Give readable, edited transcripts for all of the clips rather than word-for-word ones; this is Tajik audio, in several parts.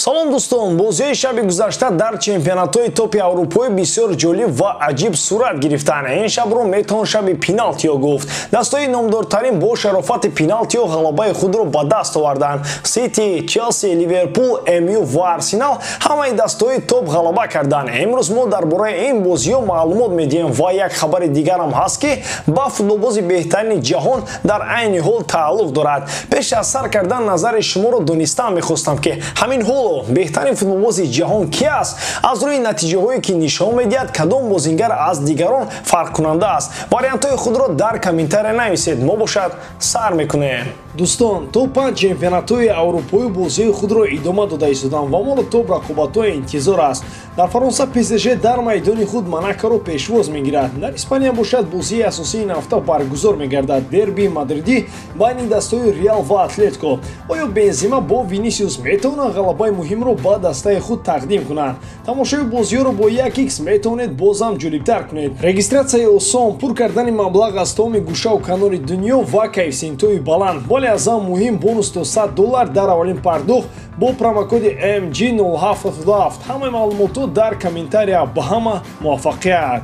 салом дӯстон, бозиҳои шаби гузашта дар чемпионатҳои топи аврупоӣ бисёр ҷолиб ва аҷиб сурат гирифтанд. Ин шабро метавон шаби пеналтиҳо гуфт. Дастаҳои номдортарин бо шарофати пеналтиҳо ғалабаи худро ба даст оварданд. Сити, Челси, Ливерпул, МЮ ва Арсенал ҳамаи дастаҳои топ ғалаба карданд. Имрӯз мо дар бораи ин бозиҳо маълумот медиҳем ва як хабари дигарам ҳаст, ки ба футболбози беҳтарини ҷаҳон дар айни ҳол тааллуқ дорад. Пеш аз сар кардан назари шуморо донистан мехостам, ки ҳамин ҳоло беҳтарин футболбози ҷаҳон ки аст? Аз рӯи натиҷаҳое ки нишон медиҳад, кадом бозингар аз дигарон фарқкунанда аст? Вариантҳои худро дар комментария нависед. Мо бошад сар мекунем. Дӯстон, то 5 чемпионатҳои аврупоӣ бозиҳои худро идома дода истоданд ва моро топ рақобатҳо интизор аст. Дар Фаронса ПСЖ дар майдони худ Монакоро пешвоз мегирад. Дар Испания бошад бозии асосии ин ҳафта баргузор мегардад. Дерби мадридӣ байни дастаҳои Реал ва Атлетико. Оё Бензема бо Винисиус метавонанд ғалабаи муҳимро ба дастаи худ тақдим кунанд? Тамошои бозиҳоро бо 1x метавонед бозам ҷолибтар кунед. Регистратсияи осон, пур кардани маблағ аз тамоми гӯшаву канори дунё ва коэффициентҳои баланд. Аз ан муҳим бонус то $100 дар аввалин пардохт бо промокоди MG0777. ҳамаи маълумотҳо дар комментария. Ба ҳама муваффақият.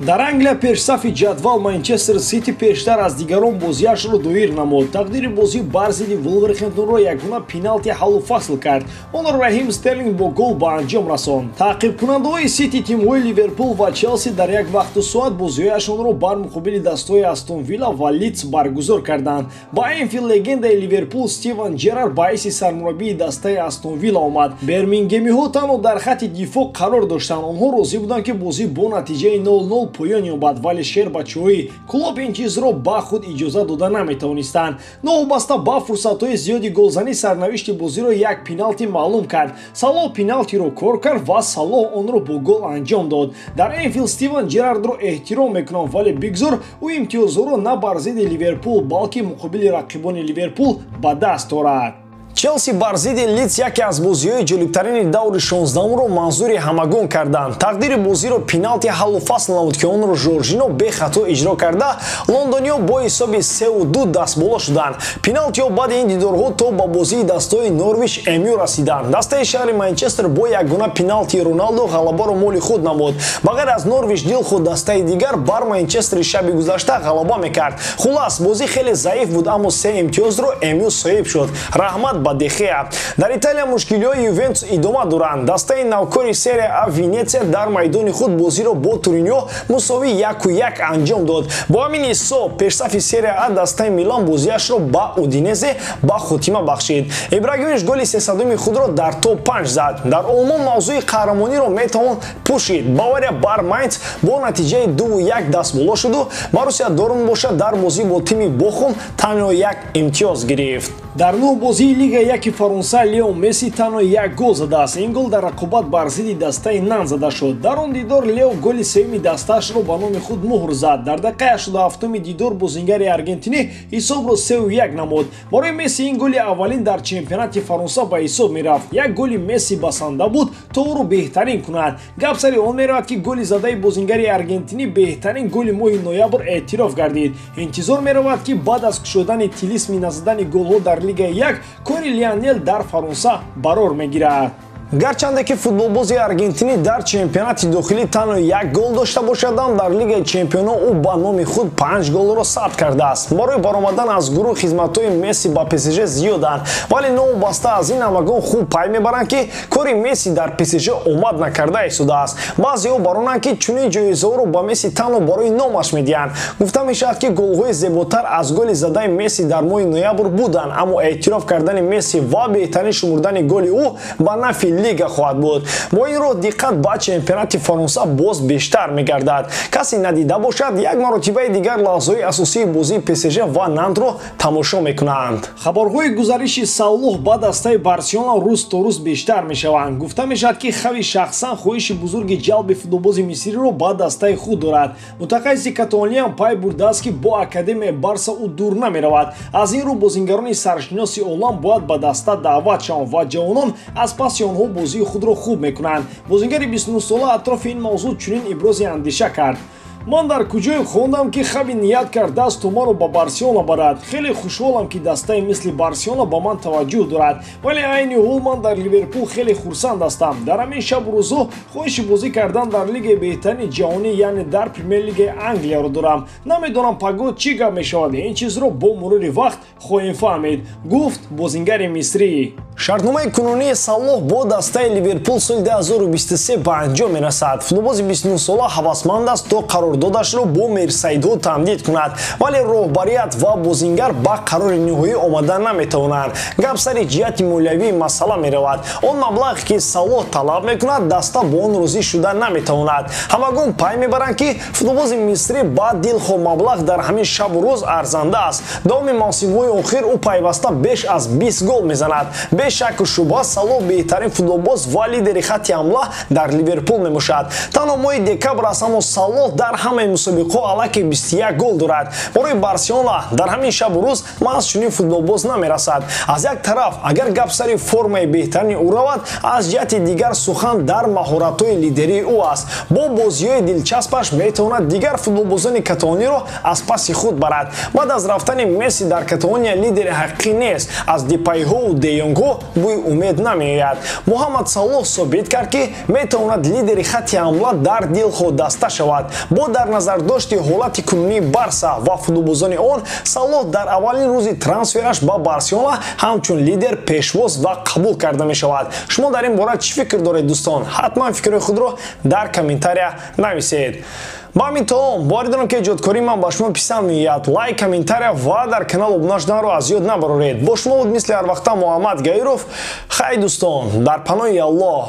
Дар Англия пешсафи ҷадвал Манчестер Сити пештар аз дигарон бозиашро доир намуд. Тақдири бозӣ бар зидди Вулверхэмптонро ягона пеналти ҳаллу фасл кард. Онро Раҳим Стерлинг бо гол ба анҷом расонд. Таъқибкунандаҳои Сити, тимҳои Ливерпул ва Челси дар як вақту соат бозиҳояшонро бар муқобили дастаҳои Астон Вилла ва Лидс баргузор карданд. Ба Энфилд легендаи Ливерпул Стивен Джерард баъиси сармураббии дастаи Астон Вилла омад. Бермингемиҳо танҳо дар хатти дифоъ қарор доштанд. Онҳо розӣ буданд, ки бозӣ бо натиҷаи 0-0 поён ёбад, вале шербачоӣ клуб ин чизро ба худ иҷоза дода наметавонистанд. Новобаста ба фурсатҳои зиёди голзанӣ сарнавишти бозиро як пеналти маълум кард. Салоҳ пеналтиро кор кард ва Салоҳ онро бо гол анҷом дод. Дар Энфилд Стивен Джерардро эҳтиром мекунам, вале бигзор ӯ имтиёзҳоро на бар зидди Ливерпул, балки муқобили рақибони Ливерпул ба даст орад. Челси бар зидди Лидс яке аз бозиҳои ҷолибтарини даври 16-умро манзури ҳамагон карданд. Тақдири бозиро пеналти ҳаллу фасл намуд, ки онро Жоржино бехато иҷро карда, лондониё бо ҳисоби 3-2 дастболо шуданд. Пеналтиҳо баъди ин дидорҳо то ба бозии дастаҳои Норвич МЮ расиданд. Дастаи шаҳри Манчестер бо ягона пеналти Роналдо ғалабаро моли худ намуд. Ба ғайр аз Норвич дилхуд дастаи дигар бар Манчестери шаби гузашта ғалаба мекард. Хулас, бозӣ хеле заиф буд, аммо 3 имтиёзро МЮ соҳиб шуд. Раҳмат ба Дехея. Дар Италия мушкилиҳои Ювентус идома доранд. Дастаи навкори серия А Венеция дар майдони худ бозиро бо Туриньо мусови 1-1 анҷом дод. Бо ҳамин ҳисоб пешсафи серия А дастаи Милан бозиашро ба Удинезе ба хотима бахшид. Ибрагимович голи 300-уми худро дар топ 5 зад. Дар Олмон мавзӯи қаҳрамониро метавон пушид. Бавария бар Майнц бо натиҷаи 2-1 дастболо шуду. Борусия Дормунд бошад дар бозӣ бо тими Бохум танҳо як имтиёз гирифт. Дар нӯҳ бозии Лига Яки Фаронса Лео Месси танҳо як гол задааст. Ин гол дар рақобат бар зидди дастаи Нан зада шуд. Дар он дидор Лео голи севуми дастаашро ба номи худ муҳр зад. Дар дақиқаи 87-уми дидор бозингари аргентинӣ ҳисобро 3-1 намуд. Барои Месси ин голи аввалин дар чемпионати Фаронса ба ҳисоб мерафт. Як голи Месси басанда буд то ӯро беҳтарин кунад. Гап сари он меравад, ки голи задаи бозингари аргентинӣ беҳтарин голи моҳи ноябр эътироф гардид. Интизор меравад, ки баъд аз кушодани тилисми назадани голҳо дар Лига 1 кори Лионел дар Фаронса барор мегирад. Гарчанде ки футболбози аргентинӣ дар чемпионати дохилӣ танҳо як гол дошта бошадам, дар Лигаи чемпионҳо ӯ ба номи худ 5 голро сабт кардааст. Барои баромадан аз гурӯҳ хизматҳои Месси ба ПСЖ зиёданд, вале новобаста аз ин ҳамагон хуб пай мебаранд, ки кори Месси дар ПСЖ омад накарда истодааст. Баъзеҳо баронанд, ки чунин ҷоизаҳоро ба Месси танҳо барои номаш медиҳанд. Гуфта мешавад, ки голҳои зеботар аз голи задаи Месси дар моҳи ноябр буданд, аммо эътироф кардани Месси ва беҳтарин шумурдани голи ӯ ба нафи Лига хоҳад буд. Бо ин роҳ диққат ба чемпионати Фаронса боз бештар мегардад. Касе надида бошад, як маротибаи дигар лаҳзаҳои асосии бозии ПСЖ ва Нантро тамошо мекунанд. Хабарҳои гузариши Салоҳ ба дастаи Барселона рӯз то рӯз бештар мешаванд. Гуфта мешавад, ки Хави шахсан хоҳиши бузурги ҷалби футболбози мисриро ба дастаи худ дорад. Мутахассиси Каталониям пай бурдааст, ки бо академияи Барса ӯ дур намеравад. Аз ин рӯ бозингарони саршиноси олам бояд ба даста даъват шаванд ва ҷавонон аз паси онҳо бозии худро хуб мекунанд. Бозингари 29 сола атрофи ин мавзӯъ чунин ибрози андеша кард. ман дар куҷое хондам ки хаби ният кард дасту маро ба Барселона барад. Хеле хушҳолам ки дастаи мисли Барселона ба ман таваҷҷӯҳ дорад, вале айни ҳол ман дар Ливерпул хеле хурсанд ҳастам. Дар ҳамин шабу рӯзҳо хоҳиши бозӣ кардан дар лигаи беҳтарини ҷаҳонӣ, яъне дар премер лигаи Англияро дорам. Намедонам пагод чӣ гап мешавад. Ин чизро бо мурури вақт хоҳем фаҳмид, гуфт бозингари мисрӣ. Шартномаи кунунии Салоҳ бо дастаи Ливерпул соли 2023 ба анҷом мерасад. Футболбози 29 сола ҳавасманд аст то қарордодашро бо Мерсайдҳо тамдид кунад, вале роҳбарият ва бозингар ба қарори ниҳоӣ омадан наметавонанд. Гап сари ҷиҳати молиявии масъала меравад. Он маблағе ки Салоҳ талаб мекунад, даста бо он розӣ шуда наметавонад. Ҳамагон пай мебаранд ки футболбози мисрӣ ба дилхоҳ маблағ дар ҳамин шабу рӯз арзанда аст. Давоми мавсимҳои охир ӯ пайваста беш аз 20 гол мезанад. Бешаку шубҳа Салоҳ беҳтарин футболбоз ва лидери хатти ҳамла дар Ливерпул мебошад. Танҳо моҳи декабр аст, аммо Салоҳ дар ҳамаи мусобиқаҳо аллакай 21 гол дорад. Барои Барселона дар ҳамин шабу рӯз маҳз чунин футболбоз намерасад. Аз як тараф, агар гап сари формаи беҳтарини ӯ равад, аз ҷиҳати дигар сухан дар маҳоратҳои лидерии ӯ аст. Бо бозиҳои дилчаспаш метавонад дигар футболбозони каталониро аз паси худ барад. Баъд аз рафтани Месси дар Каталония лидери ҳақиқӣ нест. Аз Депайҳо Де Йонгҳо бӯи умед намеояд. Муҳаммад Салоҳ собит кард ки метавонад лидери хатти ҳамла дар дилхоҳ даста шавад. Бо дар назар дошти ҳолати кунунии Барса ва футболбозони он, Салоҳ дар аввалин рӯзи трансфераш ба Барселона ҳамчун лидер пешвоз ва қабул карда мешавад. Шумо дар ин бора чӣ фикр доред дӯстон? Ҳатман фикрҳои худро дар комментария нависед. Ба ҳамин таом боридарам ки эҷодкории ман ба шумо писанд меояд. Лайк, комментария ва дар канал обуна шуданро аз ёд набароред. Бо шумо буд мисли ҳар вақта Муҳаммад Гаиров. Хай дӯстон, дар паноҳи Аллоҳ.